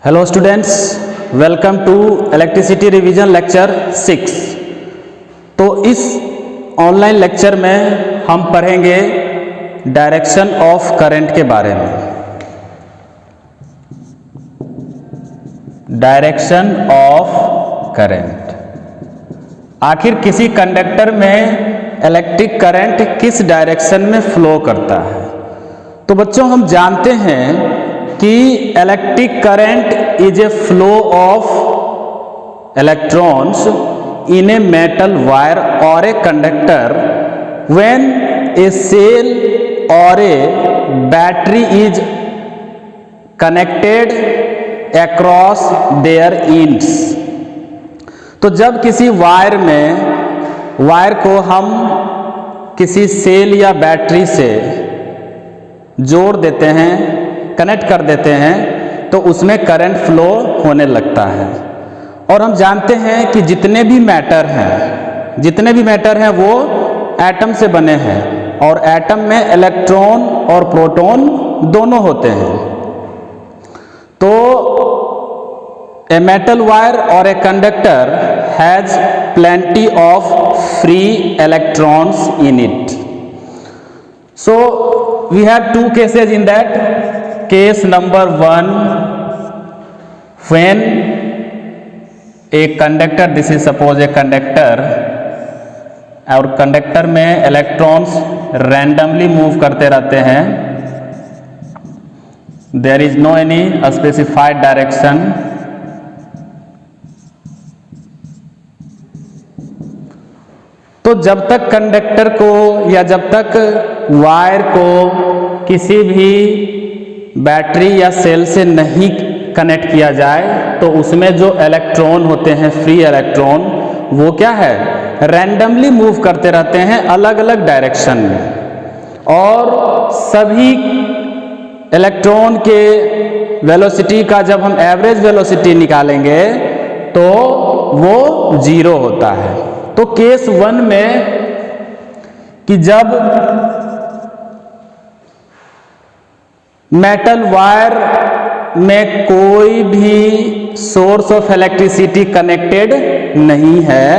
Hello students, welcome to electricity revision lecture 6। तो इस online lecture में हम पढ़ेंगे डायरेक्शन ऑफ करंट के बारे में। डायरेक्शन ऑफ करंट, आखिर किसी कंडक्टर में इलेक्ट्रिक करंट किस डायरेक्शन में फ्लो करता है। तो बच्चों, हम जानते हैं कि electric current is a flow of electrons in a metal wire और a conductor when a cell और a battery is connected across their ends. तो जब किसी वायर को हम किसी सेल या बैटरी से जोड़ देते हैं, कनेक्ट कर देते हैं, तो उसमें करंट फ्लो होने लगता है। और हम जानते हैं कि जितने भी मैटर हैं वो एटम से बने हैं, और एटम में इलेक्ट्रॉन और प्रोटॉन दोनों होते हैं। तो ए मेटल वायर और a conductor has plenty of free electrons in it. So we have two cases in that. Case number 1, when a conductor, this is suppose a conductor, और conductor में electrons randomly move करते रहते हैं, there is no any specified direction. तो जब तक conductor को या जब तक वायर को किसी भी बैटरी या सेल से नहीं कनेक्ट किया जाए, तो उसमें जो इलेक्ट्रॉन होते हैं, फ्री इलेक्ट्रॉन, वो क्या है, रैंडमली मूव करते रहते हैं अलग अलग डायरेक्शन में। और सभी इलेक्ट्रॉन के वेलोसिटी का जब हम एवरेज वेलोसिटी निकालेंगे तो वो 0 होता है। तो केस 1 में कि जब मेटल वायर में कोई भी सोर्स ऑफ इलेक्ट्रिसिटी कनेक्टेड नहीं है,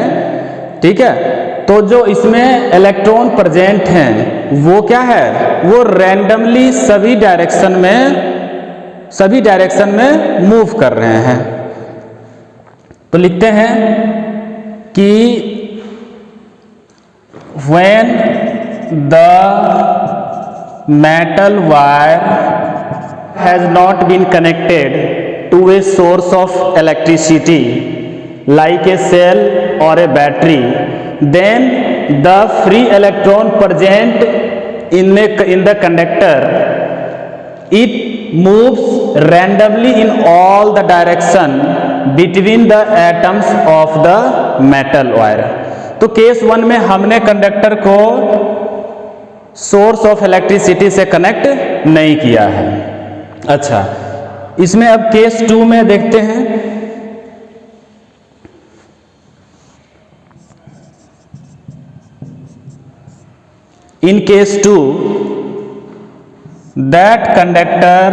ठीक है, तो जो इसमें इलेक्ट्रॉन प्रेजेंट हैं वो क्या है, वो रैंडमली सभी डायरेक्शन में मूव कर रहे हैं। तो लिखते हैं कि when the metal wire has not been connected to a source of electricity like a cell or a battery, then the free electron present in the conductor, it moves randomly in all the direction between the atoms of the metal wire। तो case 1 में हमने conductor को source of electricity से connect नहीं किया है। अच्छा, इसमें अब केस 2 में देखते हैं। In case 2, that conductor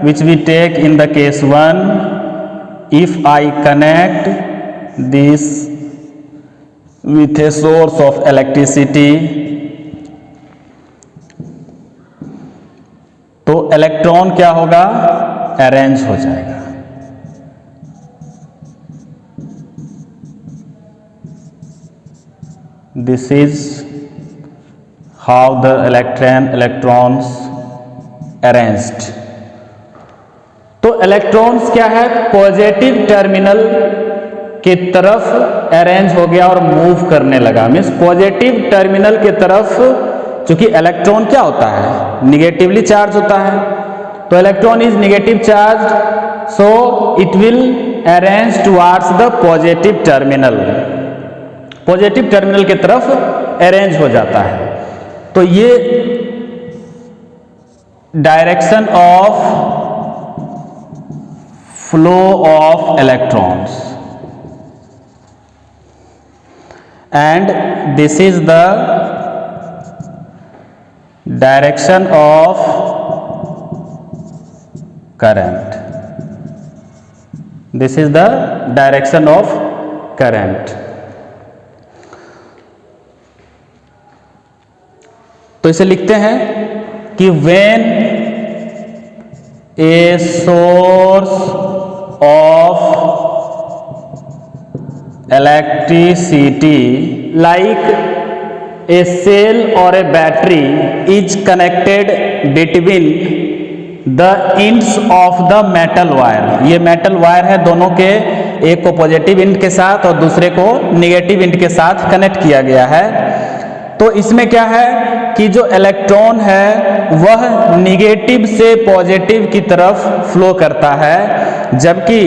which we take in the case 1, if I connect this with a source of electricity, तो इलेक्ट्रॉन क्या होगा, अरेंज हो जाएगा। This is how the electrons arranged. तो इलेक्ट्रॉन्स क्या है, पॉजिटिव टर्मिनल की तरफ अरेंज हो गया और मूव करने लगा। मीन्स पॉजिटिव टर्मिनल की तरफ, चूंकि इलेक्ट्रॉन क्या होता है, निगेटिवली चार्ज होता है, तो electron is negative charge, so it will arrange towards the positive terminal, positive terminal की तरफ अरेंज हो जाता है। तो ये direction of flow of electrons, and this is the direction of current। This is the direction of current. तो इसे लिखते हैं कि when a source of electricity like a cell और a battery is connected between the ends of the metal wire. ये metal wire है, दोनों के एक को पॉजिटिव इंड के साथ और दूसरे को निगेटिव इंड के साथ कनेक्ट किया गया है। तो इसमें क्या है कि जो इलेक्ट्रॉन है वह निगेटिव से पॉजिटिव की तरफ फ्लो करता है, जबकि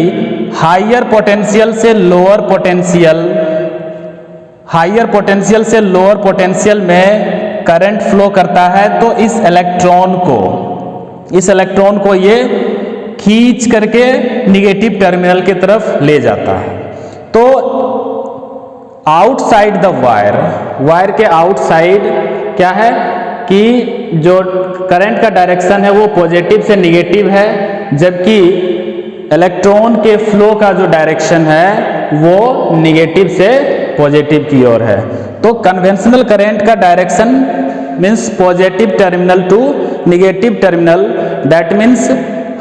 हायर पोटेंशियल से लोअर पोटेंशियल में करंट फ्लो करता है। तो इस इलेक्ट्रॉन को ये खींच करके निगेटिव टर्मिनल की तरफ ले जाता है। तो आउटसाइड द वायर के आउटसाइड क्या है कि जो करंट का डायरेक्शन है वो पॉजिटिव से निगेटिव है, जबकि इलेक्ट्रॉन के फ्लो का जो डायरेक्शन है वो निगेटिव से पॉजिटिव की ओर है। तो कन्वेंशनल करंट का direction means positive terminal to negative terminal, that means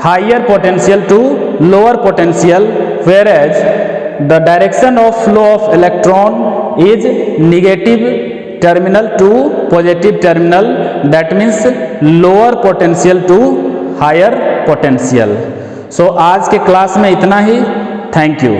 higher potential to lower potential, whereas the direction of flow of electron is negative terminal to positive terminal, that means lower potential to higher potential. So आज के class में इतना ही। Thank you.